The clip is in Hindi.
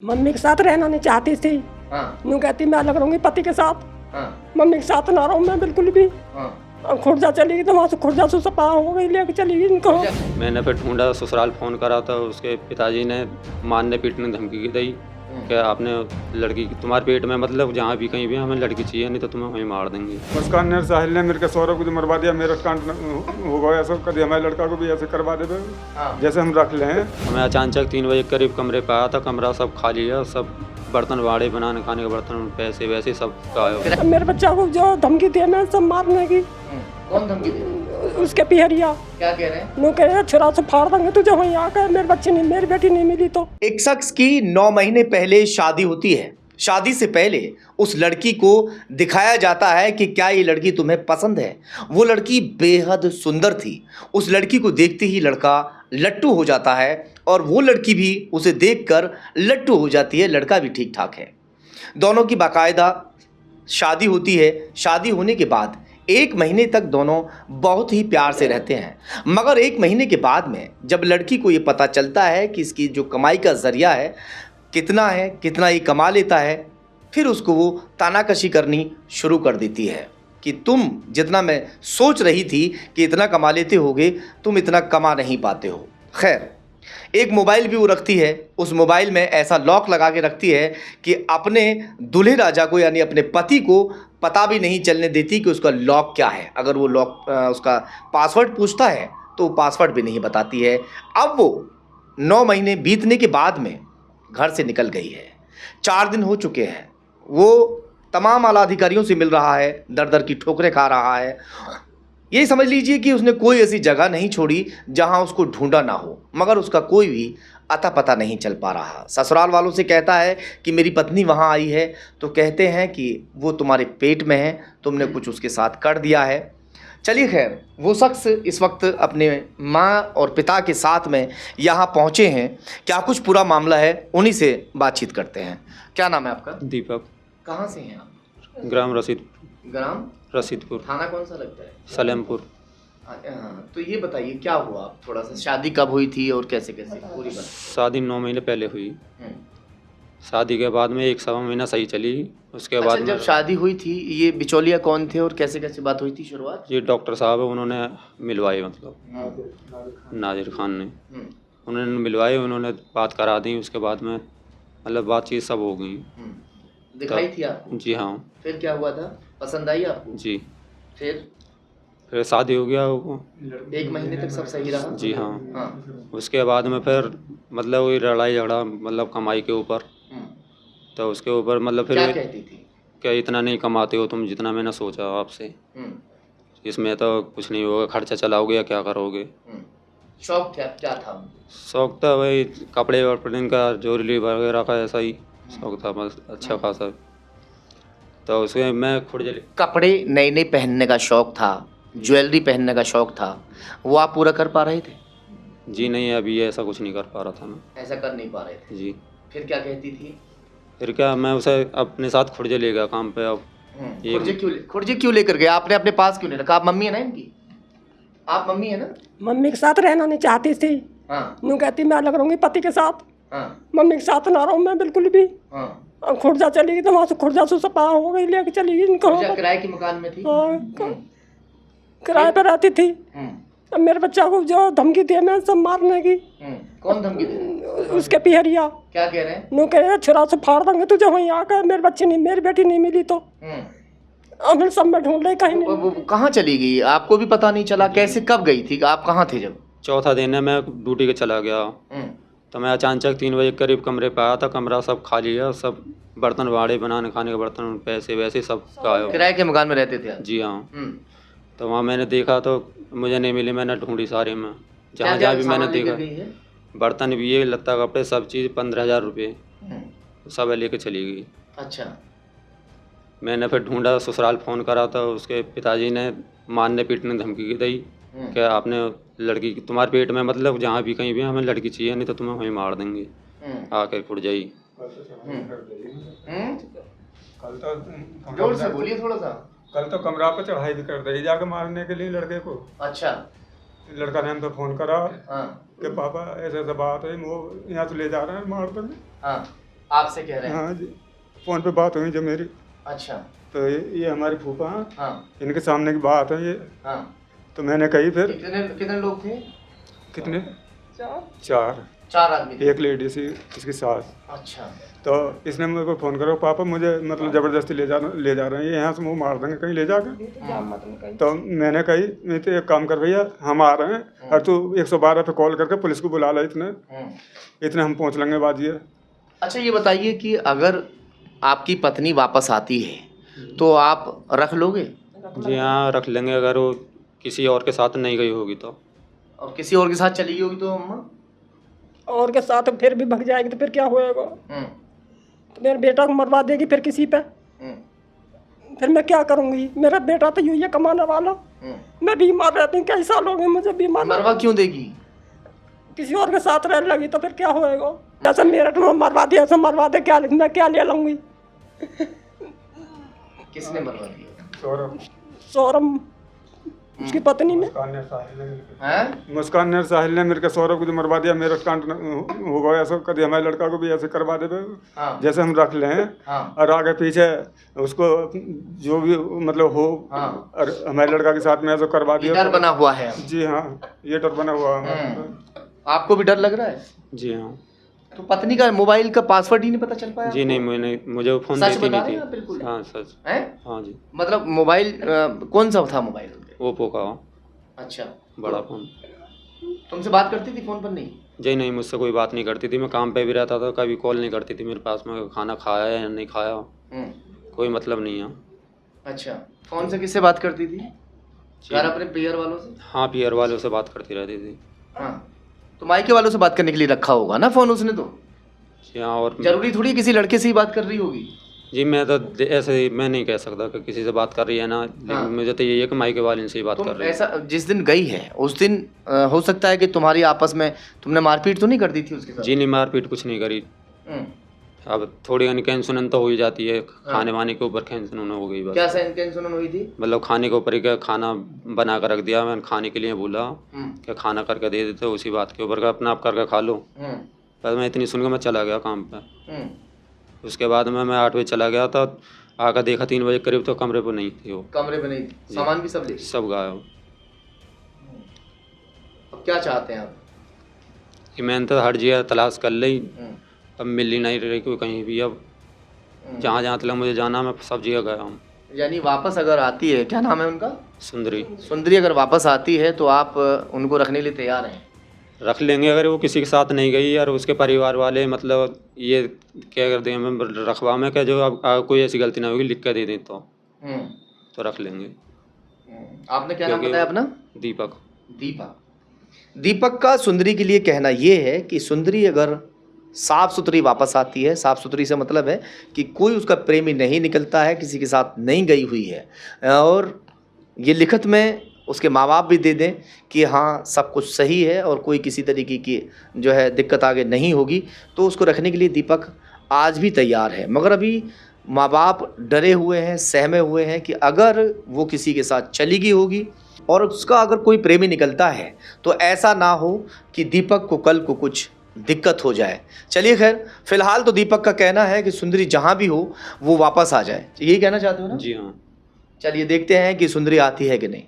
मम्मी के साथ रहना नहीं चाहती थी। यूँ कहती मैं अलग रहूंगी पति के साथ। मम्मी के साथ ना रहूं मैं बिल्कुल भी। खुर्जा चली गई तो वहाँ से खुर्जा से सपा हो गई, लेके चली गई इनको। मैंने फिर ढूंढा, ससुराल फ़ोन करा था, उसके पिताजी ने मारने पीटने धमकी दी कि आपने लड़की तुम्हारे पेट में, मतलब जहाँ भी कहीं भी हमें लड़की चाहिए, नहीं तो तुम्हें वहीं मार देंगे। मुस्कान ने साहिल ने मेरे के सौरभ को मरवा दिया, मेरा कांड हो गया सब कर दिया, हमारे लड़का को भी ऐसे करवा दे जैसे हम रख ले हैं। हमें अचानक 3 बजे करीब कमरे पे आया था, कमरा सब खाली है, सब बर्तन बाड़े बनाने खाने के बर्तन पैसे वैसे सब गायब। मेरे बच्चा को जो धमकी दी मैं सब मारने की। कौन धमकी दे? उसके पिहरिया क्या कह रहे हैं? वो कह रहे छुरा से फाड़ देंगे तुझे वहीं आकर, मेरे बच्चे नहीं, मेरी बेटी नहीं मिली तो। एक शख्स की 9 महीने पहले शादी होती है। शादी से पहले उस लड़की को दिखाया जाता है कि क्या ये लड़की तुम्हें पसंद है। वो लड़की बेहद सुंदर थी। उस लड़की को देखते ही लड़का लट्टू हो जाता है और वो लड़की भी उसे देखकर लट्टू हो जाती है। लड़का भी ठीक ठाक है। दोनों की बाकायदा शादी होती है। शादी होने के बाद 1 महीने तक दोनों बहुत ही प्यार से रहते हैं, मगर 1 महीने के बाद में जब लड़की को ये पता चलता है कि इसकी जो कमाई का ज़रिया है कितना ये कमा लेता है, फिर उसको वो तानाकशी करनी शुरू कर देती है कि तुम जितना मैं सोच रही थी कि इतना कमा लेते होगे, तुम इतना कमा नहीं पाते हो। खैर, एक मोबाइल भी वो रखती है। उस मोबाइल में ऐसा लॉक लगा के रखती है कि अपने दूल्हे राजा को, यानी अपने पति को पता भी नहीं चलने देती कि उसका लॉक क्या है। अगर वो लॉक उसका पासवर्ड पूछता है तो वो पासवर्ड भी नहीं बताती है। अब वो 9 महीने बीतने के बाद में घर से निकल गई है। 4 दिन हो चुके हैं। वो तमाम आला अधिकारियों से मिल रहा है, दर दर की ठोकरें खा रहा है। ये समझ लीजिए कि उसने कोई ऐसी जगह नहीं छोड़ी जहां उसको ढूंढा ना हो, मगर उसका कोई भी अता पता नहीं चल पा रहा। ससुराल वालों से कहता है कि मेरी पत्नी वहां आई है, तो कहते हैं कि वो तुम्हारे पेट में है, तुमने कुछ उसके साथ कर दिया है। चलिए खैर, वो शख्स इस वक्त अपने माँ और पिता के साथ में यहाँ पहुँचे हैं। क्या कुछ पूरा मामला है, उन्हीं से बातचीत करते हैं। क्या नाम है आपका? दीपक। कहाँ से हैं आप? ग्राम ग्राम रसीदपुर। थाना कौन सा लगता है? सलेमपुर। तो ये बताइए क्या हुआ, आप थोड़ा सा, शादी कब हुई थी और कैसे कैसे पूरी बात? शादी 9 महीने पहले हुई। शादी के बाद में 1-1.25 महीना सही चली। उसके बाद जब शादी हुई थी, ये बिचौलिया कौन थे और कैसे कैसे बात हुई थी शुरुआत? ये डॉक्टर साहब है, उन्होंने मिलवाए, मतलब नाजिर खान ने उन्होंने मिलवाए, उन्होंने बात करा दी। उसके बाद में मतलब बातचीत सब हो गई। दिखाई थी आपको? जी हाँ। फिर क्या हुआ था? पसंद आई आपको? जी। फिर शादी हो गया वो। 1 महीने तक सब सही रहा? जी हाँ। उसके बाद में फिर मतलब वही लड़ाई झगड़ा, मतलब कमाई के ऊपर। तो उसके ऊपर मतलब फिर क्या कहती थी? क्या इतना नहीं कमाते हो तुम जितना मैंने सोचा आपसे, इसमें तो कुछ नहीं होगा, खर्चा चलाओगे या क्या करोगे। शौक क्या था? शौक था वही कपड़े वपड़े का, ज्वेलरी वगैरह का, ऐसा ही शौक था बस, अच्छा खासा। तो उसमें मैं खुद कपड़े नए नए पहनने का शौक था, ज्वेलरी पहनने का शौक था, वो आप पूरा कर पा रहे थे? जी नहीं, अभी ऐसा कुछ नहीं कर पा रहा था मैं। ऐसा कर नहीं पा रहे थे? जी। फिर क्या कहती थी? फिर क्या, मैं उसे अपने साथ खुर्जे ले गया काम पे। अब खुर्जे क्यों लेकर गया? आपने अपने पास क्यों नहीं रखा? आप मम्मी है ना इनकी? आप मम्मी है ना? मम्मी के साथ रहना नहीं चाहती थी। यूँ कहती मैं अलग रहूंगी पति के साथ। मम्मी के साथ ना रहूं मैं बिल्कुल भी। खुर्जा चली गई तो वहाँ से खुर्जा से सपा हो गई, लेके चली गई इनको। किराए के मकान में थी? किराए पर रहती थी। अब मेरे बच्चा को जो धमकी दी मैं सब मारने की। कौन धमकी दे? उसके पिहरिया। क्या कह रहे हैं? वो कह रहे छुरा से फाड़ देंगे तुझे वहीं आकर, मेरे बच्चे नहीं, मेरी बेटी नहीं मिली तो। अब सब में ढूंढ रहे, कहीं नहीं। वो कहाँ चली गई? आपको भी पता नहीं चला? कैसे, कब गई थी? आप कहाँ थे जब? चौथा दिन है, मैं ड्यूटी के चला गया। तो मैं अचानक 3 बजे करीब कमरे पे आया था, कमरा सब खाली है, सब बर्तन बाड़े बनाने खाने के बर्तन पैसे वैसे सब गायब। किराए के मकान में रहते थे आप? जी हाँ। तो वहाँ मैंने देखा तो मुझे नहीं मिली, मैंने ढूंढी सारे में, जहाँ भी मैंने देखा। बर्तन भी ये, लत्ता कपड़े सब चीज़, 15,000 रुपये सब लेके चली गई। अच्छा। मैंने फिर ढूंढा, ससुराल फ़ोन करा था, उसके पिताजी ने मारने पीटने धमकी दी कि आपने लड़की तुम्हारे पेट में, मतलब जहाँ भी कहीं भी हमें लड़की चाहिए, नहीं तो तुम्हें वहीं मार देंगे, आकर खुद जाई। जोर से बोलिए थोड़ा सा। कल तो कमरा पे चढ़ाई भी कर दी जाके मारने के लिए लड़के को। अच्छा। लड़का ने हमको फोन करा कि पापा ऐसा बात है, वो यहाँ से ले जा रहे हैं मार देंगे। आपसे कह रहे हैं? हाँ जी, फ़ोन पे बात हुई जो मेरी, अच्छा। तो ये हमारी फूफा हैं, हाँ इनके सामने की बात है ये। हाँ। तो मैंने कही फिर कितने कितने लोग थे? कितने, चार 4 आदमी थे। एक लेडी सी इसकी सास। अच्छा। तो इसने मेरे को फ़ोन करो, पापा मुझे मतलब ज़बरदस्ती ले जा रहे हैं, ये यहाँ से मुँह मार देंगे कहीं ले जाकर। तो मैंने कही नहीं तो एक काम कर भैया, हम आ रहे हैं और तू 112 पे कॉल करके पुलिस को बुला ला, इतने हम पहुँच लेंगे बाजिए। अच्छा ये बताइए कि अगर आपकी पत्नी वापस आती है तो आप रख लोगे? जी हाँ, रख लेंगे अगर वो किसी और के साथ नहीं गई होगी तो। और किसी और के साथ चली गई होगी तो अम्मा? और के साथ फिर भी भग जाएगी तो फिर क्या होएगा? तो मेरे बेटा को मरवा देगी फिर किसी पे, फिर मैं क्या करूँगी? मेरा बेटा तो यूँ ही है कमाने वाला, मैं बीमार रहती हूँ, कई साल हो गए मुझे बीमार। मरवा क्यों देगी? किसी और के साथ रहने लगी तो फिर क्या होएगा? ऐसा मेरा तो मरवा दिया, ऐसा मरवा दे, क्या मैं क्या ले लूँगी? किसने मरवा दिया? सौरभ उसकी पत्नी ने। मुस्कान ने साहिल ने मिलकर सौरभ को जो मरवा दिया, मेरा कांड हो गया ऐसा, कभी हमारे लड़का को भी ऐसे करवा दे। हाँ। जैसे हम रख लें और आगे पीछे उसको जो भी मतलब हो, और हमारे लड़का के साथ में ऐसा करवा दिया। डर बना हुआ है? जी हाँ, ये डर बना हुआ है। आपको भी डर लग रहा है? जी हाँ। तो पत्नी का मोबाइल का पासवर्ड ही नहीं पता चल पाया? जी नहीं, मुझे वो फ़ोन सच देती बता नहीं रहे थी। हैं आप बिल्कुल? हाँ सच हैं? हाँ जी। मतलब मोबाइल कौन सा था मोबाइल? ओप्पो का अच्छा। बड़ा फ़ोन। तुमसे बात करती थी फ़ोन पर? नहीं जी नहीं, मुझसे कोई बात नहीं करती थी, मैं काम पे भी रहता था, कभी कॉल नहीं करती थी मेरे पास में, खाना खाया है या नहीं खाया, कोई मतलब नहीं है। अच्छा। फ़ोन से किससे बात करती थी? घर अपने पियर वालों से? हाँ, पियर वालों से बात करती रहती थी। हाँ, तो मायके वालों से बात करने के लिए रखा होगा ना फ़ोन उसने तो? जी हाँ। और जरूरी थोड़ी किसी लड़के से ही बात कर रही होगी। जी मैं तो ऐसे मैं नहीं कह सकता कि किसी से बात कर रही है ना, लेकिन मुझे तो यही है कि मायके वाले से ही बात कर रही है। ऐसा जिस दिन गई है उस दिन हो सकता है कि तुम्हारी आपस में तुमने मारपीट तो नहीं कर दी थी उसके साथ? जी नहीं, मारपीट कुछ नहीं करी। अब थोड़ी यानी कैंसन तो हो ही जाती है, खाने वाने के ऊपर कैंसन हो गई बस। क्या कैंसन हुई थी? मतलब खाने के ऊपर ही, क्या खाना बना कर रख दिया, मैंने खाने के लिए बोला क्या खाना करके दे देते, उसी बात के ऊपर का अपना आप करके खा लो। बस मैं इतनी सुन के मैं चला गया काम पे। उसके बाद मैं 8 बजे चला गया था, आकर देखा 3 बजे करीब तो कमरे पर नहीं थी वो। कमरे पे नहीं थी? सामान भी सब ले? सब गायब। अब क्या चाहते हैं आप? कि मैंने तो हर जगह तलाश कर ली, अब मिल ही नहीं रही कोई कहीं भी। अब जहाँ जहाँ तक मुझे जाना, मैं सब जगह गया हूँ। यानी वापस अगर आती है, क्या नाम है उनका? सुंदरी। सुंदरी अगर वापस आती है तो आप उनको रखने के लिए तैयार हैं? रख लेंगे अगर वो किसी के साथ नहीं गई और उसके परिवार वाले मतलब ये क्या कर देंगे रखवा में, क्या जो अब कोई ऐसी गलती ना होगी लिख कर दे दें तो रख लेंगे। आपने क्या नाम बताया अपना? दीपक। दीपक का सुंदरी के लिए कहना ये है कि सुंदरी अगर साफ़ सुथरी वापस आती है, साफ़ सुथरी से मतलब है कि कोई उसका प्रेमी नहीं निकलता है, किसी के साथ नहीं गई हुई है, और ये लिखित में उसके माँ बाप भी दे दें कि हाँ सब कुछ सही है और कोई किसी तरीके की जो है दिक्कत आगे नहीं होगी, तो उसको रखने के लिए दीपक आज भी तैयार है। मगर अभी माँ बाप डरे हुए हैं, सहमे हुए हैं कि अगर वो किसी के साथ चली गई होगी और उसका अगर कोई प्रेमी निकलता है तो ऐसा ना हो कि दीपक को कल को कुछ दिक्कत हो जाए। चलिए खैर, फिलहाल तो दीपक का कहना है कि सुंदरी जहाँ भी हो वो वापस आ जाए। यही कहना चाहते हो ना? जी हाँ। चलिए देखते हैं कि सुंदरी आती है कि नहीं।